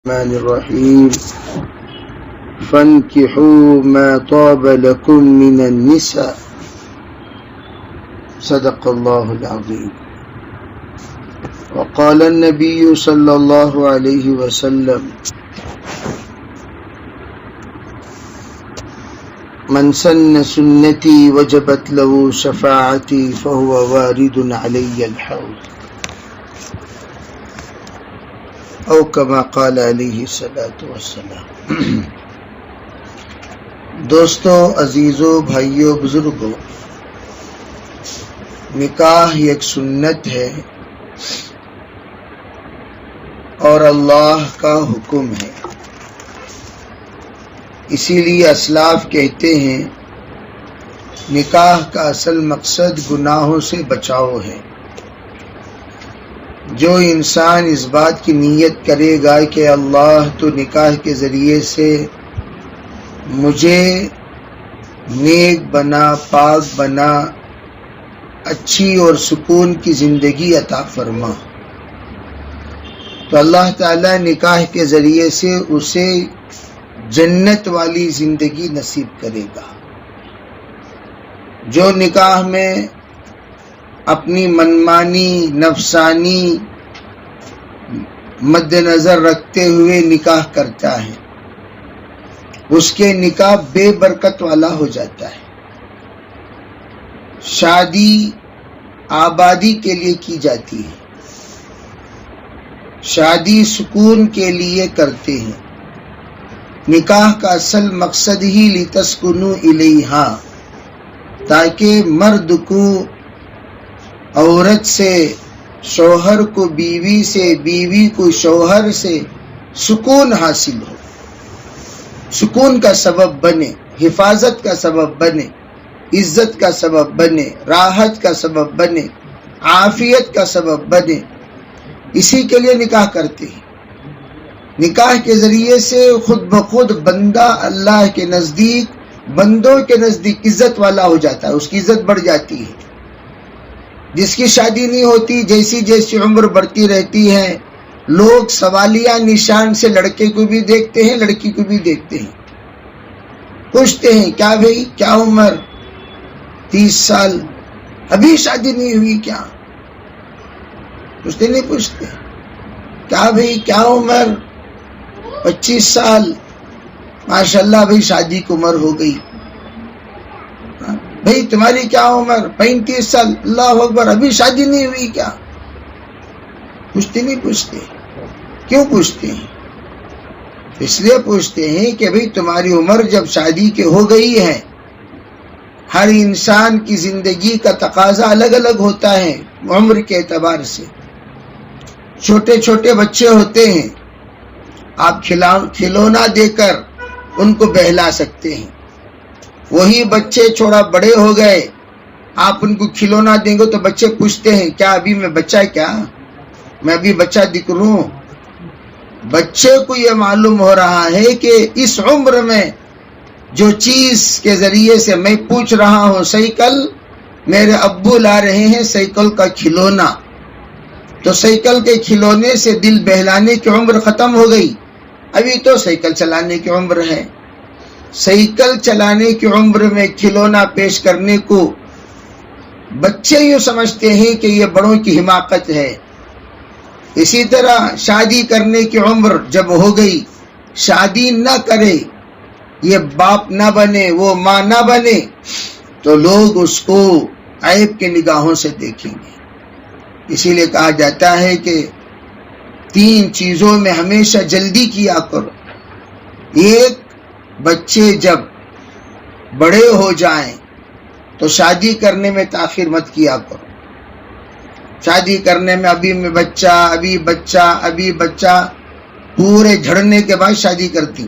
الرحمن الرحيم فانكحوا ما طاب لكم من النساء صدق الله العظيم. وقال النبي صلى الله عليه وسلم من سن سنتي وجبت له شفاعتي فهو وارد علي الحوض او کما قال علیہ الصلوۃ والسلام. دوستو، عزیزو، بھائیو، بزرگو، نکاح ایک سنت ہے اور اللہ کا حکم ہے. اسی لیے اسلاف کہتے ہیں نکاح کا اصل مقصد گناہوں سے بچاؤ ہے. جو انسان اس بات کی نیت کرے گا کہ اللہ تو نکاح کے ذریعے سے مجھے نیک بنا، پاک بنا، اچھی اور سکون کی زندگی عطا فرما، تو اللہ تعالیٰ نکاح کے ذریعے سے اسے جنت والی زندگی نصیب کرے گا. جو نکاح میں اپنی منمانی نفسانی مد نظر رکھتے ہوئے نکاح کرتا ہے، اس کے نکاح بے برکت والا ہو جاتا ہے. شادی آبادی کے لیے کی جاتی ہے، شادی سکون کے لیے کرتے ہیں. نکاح کا اصل مقصد ہی لتسکنوا الیہا، تاکہ مرد کو عورت سے، شوہر کو بیوی سے، بیوی کو شوہر سے سکون حاصل ہو، سکون کا سبب بنے، حفاظت کا سبب بنے، عزت کا سبب بنے، راحت کا سبب بنے، عافیت کا سبب بنے. اسی کے لیے نکاح کرتے ہیں. نکاح کے ذریعے سے خود بخود بندہ اللہ کے نزدیک، بندوں کے نزدیک عزت والا ہو جاتا ہے، اس کی عزت بڑھ جاتی ہے. جس کی شادی نہیں ہوتی، جیسی جیسی عمر بڑھتی رہتی ہے، لوگ سوالیہ نشان سے لڑکے کو بھی دیکھتے ہیں، لڑکی کو بھی دیکھتے ہیں. پوچھتے ہیں کیا بھائی، کیا عمر؟ 30 سال، ابھی شادی نہیں ہوئی کیا؟ پوچھتے نہیں پوچھتے. کیا بھائی، کیا عمر؟ 25 سال، ماشاءاللہ بھائی شادی کی عمر ہو گئی. بھائی تمہاری کیا عمر؟ 35 سال، اللہ اکبر، ابھی شادی نہیں ہوئی کیا؟ پوچھتے نہیں پوچھتے. کیوں پوچھتے ہیں؟ اس لیے پوچھتے ہیں کہ بھائی تمہاری عمر جب شادی کے ہو گئی ہے، ہر انسان کی زندگی کا تقاضا الگ الگ ہوتا ہے عمر کے اعتبار سے. چھوٹے چھوٹے بچے ہوتے ہیں، آپ کھلونا دے کر ان کو بہلا سکتے ہیں. وہی بچے تھوڑا بڑے ہو گئے، آپ ان کو کھلونا دیں گے تو بچے پوچھتے ہیں کیا ابھی میں بچہ، کیا میں ابھی بچہ دکھ رہا ہوں؟ بچے کو یہ معلوم ہو رہا ہے کہ اس عمر میں جو چیز کے ذریعے سے میں پوچھ رہا ہوں، سائیکل میرے ابو لا رہے ہیں، سائیکل کا کھلونا، تو سائیکل کے کھلونے سے دل بہلانے کی عمر ختم ہو گئی، ابھی تو سائیکل چلانے کی عمر ہے. سائیکل چلانے کی عمر میں کھلونا پیش کرنے کو بچے یوں سمجھتے ہیں کہ یہ بڑوں کی حماقت ہے. اسی طرح شادی کرنے کی عمر جب ہو گئی، شادی نہ کرے، یہ باپ نہ بنے، وہ ماں نہ بنے، تو لوگ اس کو عیب کے نگاہوں سے دیکھیں گے. اسی لیے کہا جاتا ہے کہ 3 چیزوں میں ہمیشہ جلدی کیا کرو. ایک، بچے جب بڑے ہو جائیں تو شادی کرنے میں تاخیر مت کیا کرو. شادی کرنے میں ابھی بچہ پورے جھڑنے کے بعد شادی کرتی.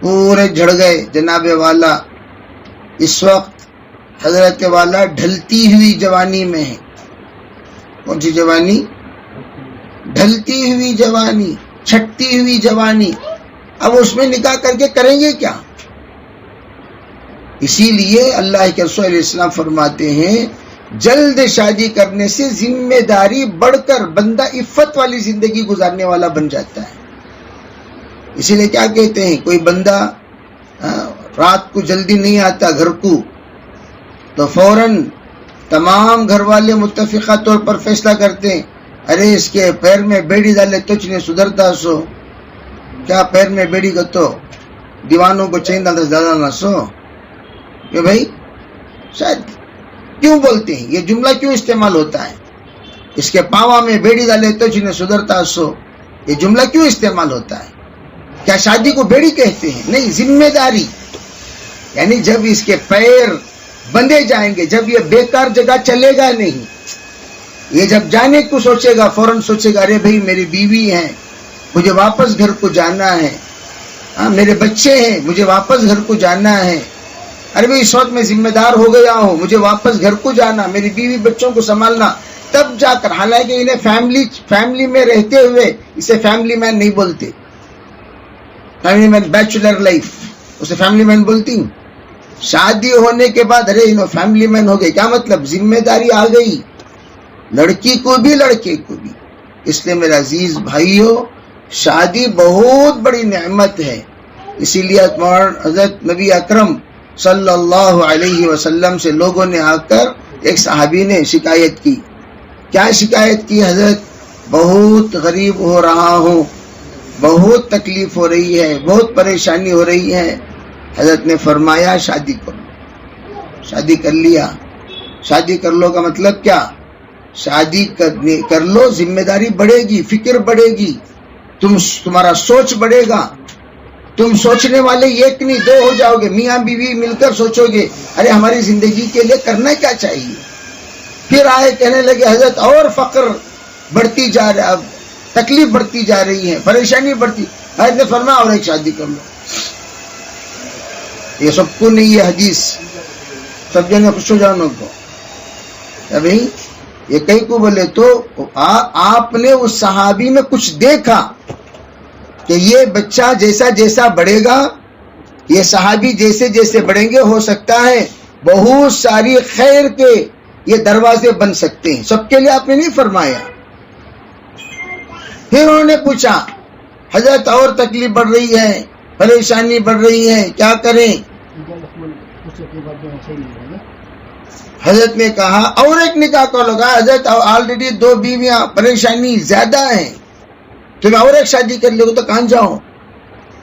پورے جھڑ گئے جناب والا. اس وقت حضرت والا ڈھلتی ہوئی جوانی میں ہے. کون سی جوانی؟ ڈھلتی ہوئی جوانی، چھٹتی ہوئی جوانی. اب اس میں نکاح کر کے کریں گے کیا؟ اسی لیے اللہ کے رسول علیہ السلام فرماتے ہیں جلد شادی کرنے سے ذمہ داری بڑھ کر بندہ عفت والی زندگی گزارنے والا بن جاتا ہے. اسی لیے کیا کہتے ہیں, کوئی بندہ رات کو جلدی نہیں آتا گھر کو تو فوراً تمام گھر والے متفقہ طور پر فیصلہ کرتے ہیں, ارے اس کے پیر میں بیڑی ڈالے تو چنے سدھرتا سو, کیا پیر میں بیڑی کو تو دیوانوں کو چین ڈالا نہ سو. کہ بھائی شاید کیوں بولتے ہیں, یہ جملہ کیوں استعمال ہوتا ہے, اس کے پاوا میں بیڑی ڈالے تو چنے سدھرتا سو, یہ جملہ کیوں استعمال ہوتا ہے؟ کیا شادی کو بیڑی کہتے ہیں؟ نہیں, ذمہ داری. یعنی جب اس کے پیر بندھے جائیں گے, جب یہ بیکار جگہ چلے گا نہیں, یہ جب جانے کو سوچے گا فوراً سوچے گا ارے بھائی میری بیوی ہے, مجھے واپس گھر کو جانا ہے, میرے بچے ہیں, مجھے واپس گھر کو جانا ہے, ارے بھائی اس وقت میں ذمہ دار ہو گیا ہوں, مجھے واپس گھر کو جانا, میری بیوی بچوں کو سنبھالنا. تب جا کر, حالانکہ انہیں فیملی میں رہتے ہوئے اسے فیملی مین نہیں بولتے, فیملی مین بیچلر لائف, اسے فیملی مین بولتی ہوں. شادی ہونے کے بعد ارے انہوں فیملی مین ہو گئے, کیا مطلب؟ ذمہ داری آ گئی, لڑکی کو بھی لڑکے کو بھی. اس لیے میرے عزیز بھائیوں, شادی بہت بڑی نعمت ہے. اسی لیے حضرت نبی اکرم صلی اللہ علیہ وسلم سے لوگوں نے آ کر, ایک صحابی نے شکایت کی. کیا شکایت کی؟ حضرت بہت غریب ہو رہا ہوں, بہت تکلیف ہو رہی ہے, بہت پریشانی ہو رہی ہے. حضرت نے فرمایا شادی کرو. شادی کر لیا. شادی کر لو کا مطلب کیا؟ شادی کر لو, ذمہ داری بڑھے گی, فکر بڑھے گی, تمہارا سوچ بڑھے گا. تم سوچنے والے ایک نہیں دو ہو جاؤ گے, میاں بیوی مل کر سوچو گے ارے ہماری زندگی کے لیے کرنا کیا چاہیے. پھر آئے کہنے لگے حضرت اور فقر بڑھتی جا رہا, اب تکلیف بڑھتی جا رہی ہے, پریشانی بڑھتی. حضرت نے فرمایا اور ایک شادی کر لو. یہ سب کو نہیں, یہ حدیث سب جنے خوش ہو جاؤ کو. ابھی یہ کئی کو بولے تو آپ نے اس صحابی میں کچھ دیکھا کہ یہ بچہ جیسا جیسا بڑھے گا, یہ صحابی جیسے جیسے بڑھیں گے, ہو سکتا ہے بہت ساری خیر کے یہ دروازے بن سکتے ہیں. سب کے لیے آپ نے نہیں فرمایا. پھر انہوں نے پوچھا حضرت اور تکلیف بڑھ رہی ہے, پریشانی بڑھ رہی ہے, کیا کریں؟ حضرت نے کہا اور ایک نکاح کر لو. حضرت آلریڈی 2 بیویاں, پریشانی زیادہ ہیں, تمہیں اور ایک شادی کر لو تو کہاں جاؤ.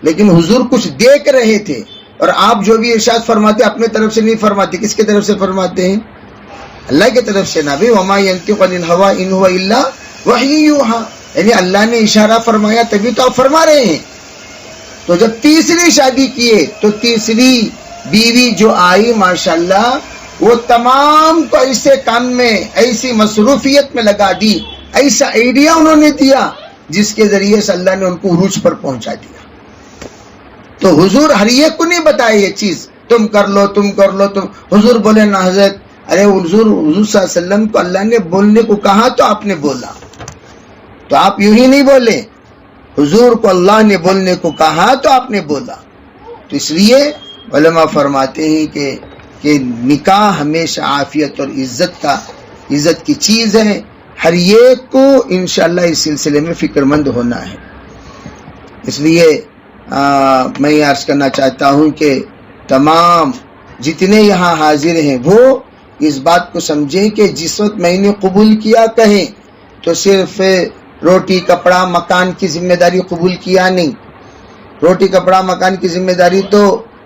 لیکن حضور کچھ دیکھ رہے تھے, اور آپ جو بھی ارشاد فرماتے اپنے طرف سے نہیں فرماتے. کس کی طرف سے فرماتے ہیں؟ اللہ کی طرف سے. نبی وما ينطق عن الهوى ان هو الا وحی یوحى, یعنی اللہ نے اشارہ فرمایا تبھی تو آپ فرما رہے ہیں. تو جب تیسری شادی کیے تو تیسری بیوی جو آئی ماشاءاللہ, وہ تمام کو ایسے کام میں, ایسی مصروفیت میں لگا دی, ایسا آئیڈیا انہوں نے دیا جس کے ذریعے سے اللہ نے ان کو عروج پر پہنچا دیا. تو حضور ہر ایک کو نہیں بتائے یہ چیز تم کر لو, تم کر لو, تم. حضور بولے نا حضرت, ارے حضور صلی اللہ علیہ وسلم کو اللہ نے بولنے کو کہا تو آپ نے بولا, تو آپ یوں ہی نہیں بولے. حضور کو اللہ نے بولنے کو کہا تو آپ نے بولا. تو اس لیے علماء فرماتے ہیں کہ نکاح ہمیشہ عافیت اور عزت کی چیز ہے. ہر ایک کو انشاءاللہ اس سلسلے میں فکر مند ہونا ہے. اس لیے میں یہ عرض کرنا چاہتا ہوں کہ تمام جتنے یہاں حاضر ہیں وہ اس بات کو سمجھیں کہ جس وقت میں نے قبول کیا کہیں تو صرف روٹی کپڑا مکان کی ذمہ داری قبول کیا نہیں. روٹی کپڑا مکان کی ذمہ داری تو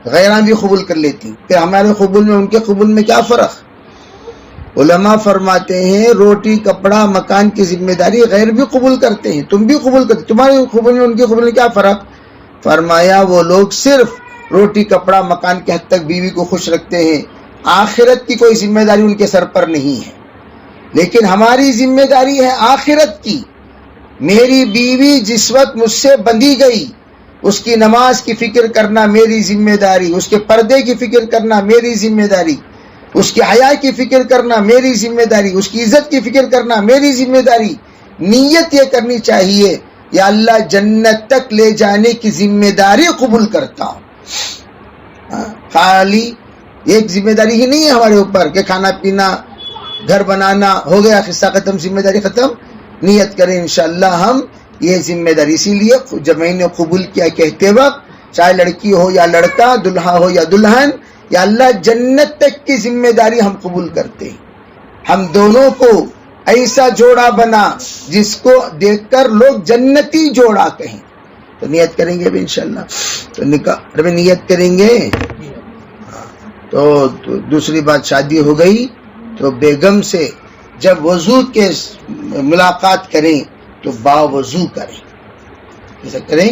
غیراں بھی قبول کر لیتی, کہ ہمارے قبول میں ان کے قبول میں کیا فرق؟ علماء فرماتے ہیں روٹی کپڑا مکان کی ذمہ داری غیر بھی قبول کرتے ہیں, تم بھی قبول کرتے, تمہارے قبول میں ان کے قبول میں کیا فرق؟ فرمایا وہ لوگ صرف روٹی کپڑا مکان کے حد تک بیوی کو خوش رکھتے ہیں, آخرت کی کوئی ذمہ داری ان کے سر پر نہیں ہے. لیکن ہماری ذمہ داری ہے آخرت کی. میری بیوی جس وقت مجھ سے بندھی گئی, اس کی نماز کی فکر کرنا میری ذمہ داری, اس کے پردے کی فکر کرنا میری ذمہ داری, اس کی حیا کی فکر کرنا میری ذمہ داری, اس کی عزت کی فکر کرنا میری ذمہ داری. نیت یہ کرنی چاہیے یا اللہ جنت تک لے جانے کی ذمہ داری قبول کرتا ہوں. خالی ایک ذمہ داری ہی نہیں ہے ہمارے اوپر کہ کھانا پینا گھر بنانا ہو گیا، قصہ ختم، ذمہ داری ختم. نیت کریں انشاءاللہ ہم یہ ذمہ داری. اسی لیے جب میں نے قبول کیا کہتے وقت، چاہے لڑکی ہو یا لڑکا، دلہا ہو یا دلہن، یا اللہ جنت تک کی ذمہ داری ہم قبول کرتے ہیں. ہم دونوں کو ایسا جوڑا بنا جس کو دیکھ کر لوگ جنتی جوڑا کہیں. تو نیت کریں گے اب انشاءاللہ. تو نکاح نیت کریں گے. تو دوسری بات، شادی ہو گئی تو بیگم سے جب وضو کے ملاقات کریں تو باوضو کریں. کیسا کریں؟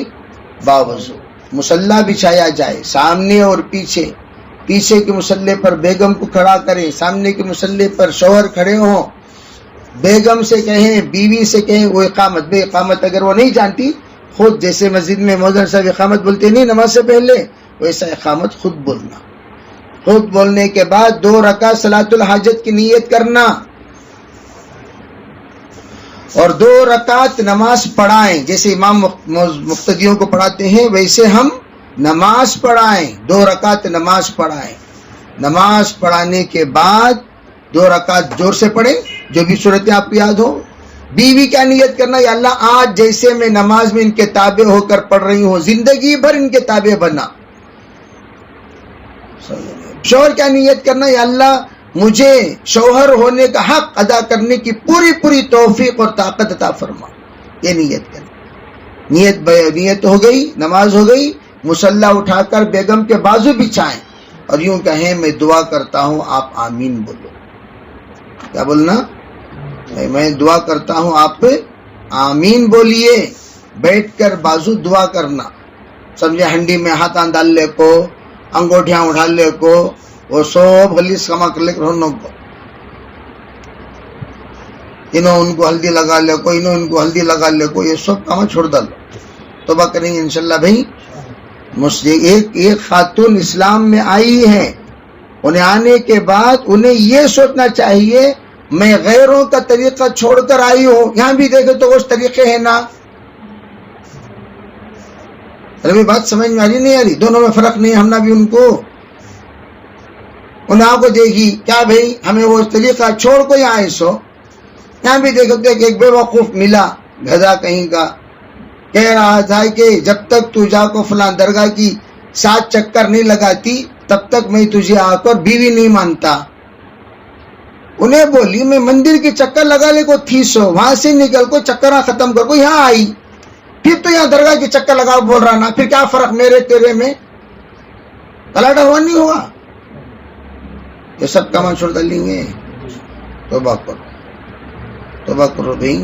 باوضو. مصلی بچھایا جائے سامنے اور پیچھے. پیچھے کے مصلی پر بیگم کو کھڑا کریں، سامنے کے مصلی پر شوہر کھڑے ہوں. بیگم سے کہیں، بیوی سے کہیں وہ اقامت. بے اقامت اگر وہ نہیں جانتی، خود جیسے مسجد میں مؤذن صاحب اقامت بولتے نہیں نماز سے پہلے، ویسا اقامت خود بولنا. خود بولنے کے بعد 2 رکعت صلاۃ الحاجت کی نیت کرنا، اور 2 رکعت نماز پڑھائیں. جیسے امام مقتدیوں کو پڑھاتے ہیں ویسے ہم نماز پڑھائیں. 2 رکعت نماز پڑھائیں. نماز پڑھانے کے بعد 2 رکعت زور سے پڑھیں، جو بھی صورتیں آپ کو یاد ہو. بیوی کیا نیت کرنا؟ یا اللہ آج جیسے میں نماز میں ان کے تابع ہو کر پڑھ رہی ہوں، زندگی بھر ان کے تابع بنا. شوہر کیا نیت کرنا؟ یا اللہ مجھے شوہر ہونے کا حق ادا کرنے کی پوری توفیق اور طاقت عطا فرما. یہ نیت کرنا. نیت ہو گئی، نماز ہو گئی. مصلی اٹھا کر بیگم کے بازو بچھائیں اور یوں کہیں میں دعا کرتا ہوں، آپ آمین بولو. کیا بولنا؟ میں دعا کرتا ہوں، آپ آمین بولیے. بیٹھ کر بازو دعا کرنا. سمجھے؟ ہنڈی میں ہاتھ ڈال لے کو، انگوٹھیاں اٹھا لے کو، وہ سب غلیظ کما کر لے کر کو، انہوں ان کو ہلدی لگا لے کو، انہوں ان کو ہلدی لگا لے کو، یہ سب کام چھوڑ ڈالو. توبہ کریں گے انشاءاللہ. بھائی ایک خاتون اسلام میں آئی ہے، انہیں آنے کے بعد انہیں یہ سوچنا چاہیے میں غیروں کا طریقہ چھوڑ کر آئی ہوں. یہاں بھی دیکھے تو وہ طریقے ہیں نا. ابھی بات سمجھ میں آ رہی نہیں آ رہی؟ دونوں میں فرق نہیں. ہم نہ بھی ان کو کو دیکھی کیا بھائی ہمیں وہ طریقہ چھوڑ کو یہاں آئے سو. یہاں بھی دیکھو کہ ایک بے وقوف ملا گدھا کہیں کا، کہہ رہا تھا کہ جب تک تو جا کو فلاں درگاہ کی 7 چکر نہیں لگاتی تب تک میں تجھے آ کر بیوی نہیں مانتا. انہیں بولی میں مندر کے چکر لگا لے کو تھی سو، وہاں سے نکل کو چکر ختم کر کو یہاں آئی، پھر تو یہاں درگاہ کے چکر لگا بول رہا نا. پھر کیا فرق میرے تیرے میں؟ کلاٹا ہوا نہیں ہوا؟ یہ سب کام چھوڑ ڈالیں گے. توبہ کرو، توبہ کرو بھائی.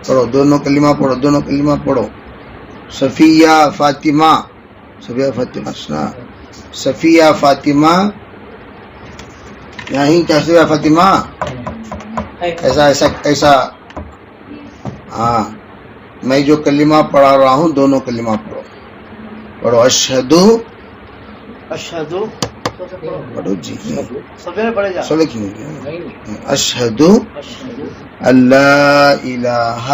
پڑھو دونوں کلمہ پڑھو، دونوں کلمہ پڑھو. صفیہ فاطمہ، صفیہ فاطمہ سنا، صفیہ فاطمہ یہیں کیا صفیہ فاطمہ ایسا ایسا ایسا. ہاں میں جو کلمہ پڑھا رہا ہوں دونوں کلمہ پڑھو. پڑھو اشہدو، اشہدو پڑھو جی، اشہدو اللہ الہ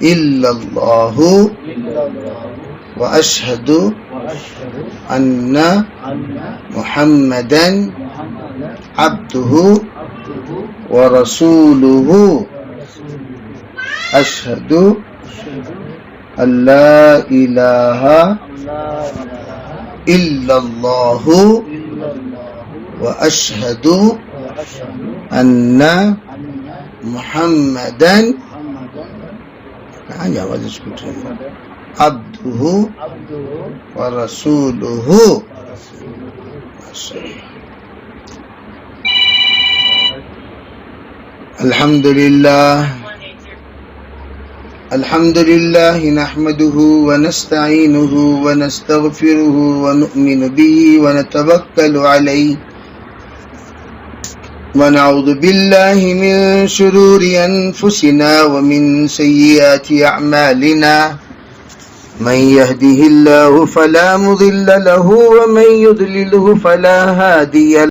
الا اللہ واشہد ان محمدا عبدہ ورسولہ. اشہد اللہ الہ الا اللہ واشہد ان محمدا کہاں آواز اسکوٹ رہی ہے عبدہ ورسولہ. الحمدللہ الحمدللہ نحمده ونستعینه ونستغفره ونؤمن به ونتوکل علیہ ونعوذ باللہ من شرور انفسنا ومن سیئات اعمالنا من يهده الله فلا مضل له ومن يضلله فلا هادي له.